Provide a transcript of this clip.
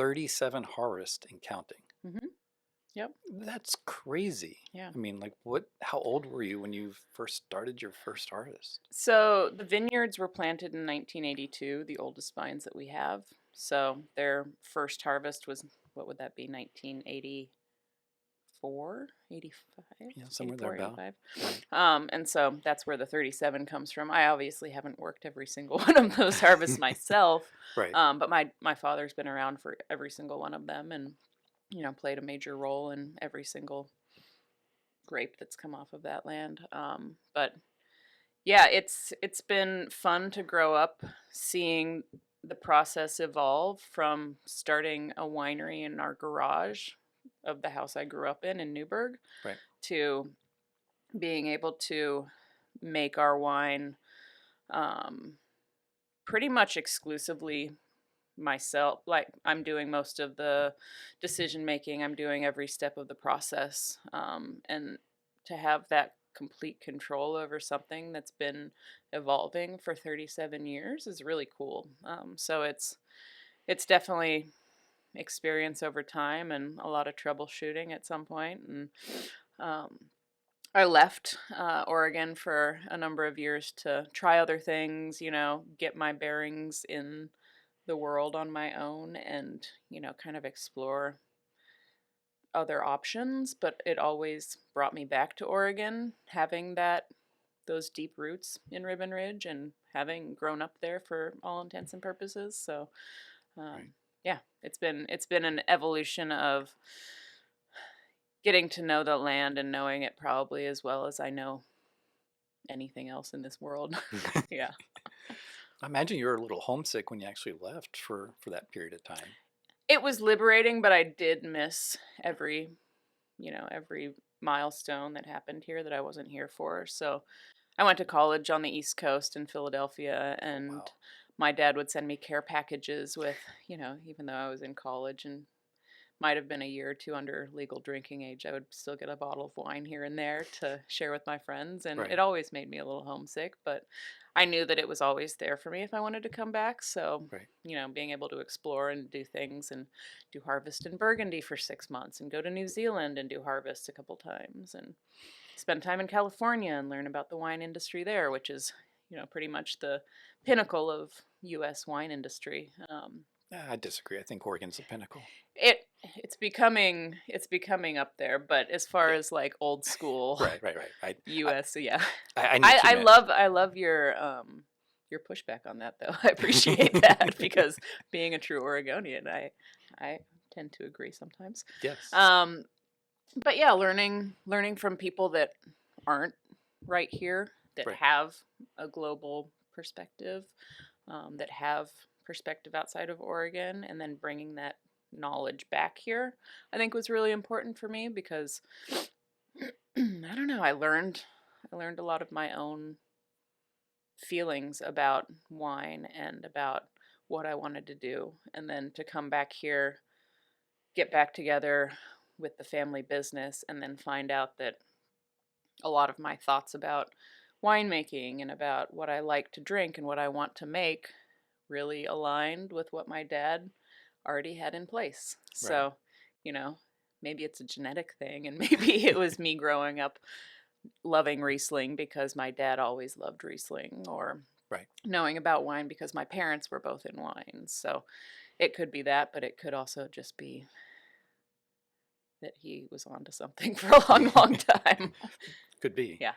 37 harvests and counting. Mm-hmm. Yep. That's crazy. Yeah. I mean, like, how old were you when you first started your first harvest? So the vineyards were planted in 1982, the oldest vines that we have. So their first harvest was, what would that be, 1984, 85, Yeah, somewhere there 84, about. 85. Right. And so that's where the 37 comes from. I obviously haven't worked every single one of those harvests myself, Right. but my father's been around for every single one of them and, played a major role in every single grape that's come off of that land. But yeah, it's been fun to grow up seeing the process evolve from starting a winery in our garage of the house I grew up in Newburgh Right. to being able to make our wine um, pretty much exclusively myself. Like, I'm doing most of the decision making, I'm doing every step of the process, and to have that complete control over something that's been evolving for 37 years is really cool. So it's definitely experience over time and a lot of troubleshooting at some point. And um, I left Oregon for a number of years to try other things, get my bearings in the world on my own and, kind of explore other options. But it always brought me back to Oregon, having those deep roots in Ribbon Ridge and having grown up there for all intents and purposes. So, Right. yeah, it's been an evolution of getting to know the land and knowing it probably as well as I know anything else in this world. Yeah. I imagine you were a little homesick when you actually left for that period of time. It was liberating, but I did miss every milestone that happened here that I wasn't here for. So I went to college on the East Coast in Philadelphia, Oh, and wow. my dad would send me care packages with, even though I was in college and might have been a year or two under legal drinking age, I would still get a bottle of wine here and there to share with my friends. And Right. it always made me a little homesick, but I knew that it was always there for me if I wanted to come back. So, Right. being able to explore and do things and do harvest in Burgundy for 6 months and go to New Zealand and do harvest a couple times and spend time in California and learn about the wine industry there, which is, pretty much the pinnacle of U.S. wine industry. I disagree. I think Oregon's the pinnacle. It's becoming up there, but as far Yeah. as like old school Right. Right. Right. US, yeah. I knew I, what you I meant. love your pushback on that though. I appreciate that because being a true Oregonian, I tend to agree sometimes. Yes. But yeah, learning from people that aren't right here, that Right. have a global perspective, that have perspective outside of Oregon, and then bringing that knowledge back here, I think was really important for me because I don't know, I learned a lot of my own feelings about wine and about what I wanted to do, and then to come back here, get back together with the family business, and then find out that a lot of my thoughts about winemaking and about what I like to drink and what I want to make really aligned with what my dad already had in place. Right. So, maybe it's a genetic thing, and maybe it was me growing up loving Riesling because my dad always loved Riesling, or Right. knowing about wine because my parents were both in wine. So it could be that, but it could also just be that he was onto something for a long, long time. Could be. Yeah.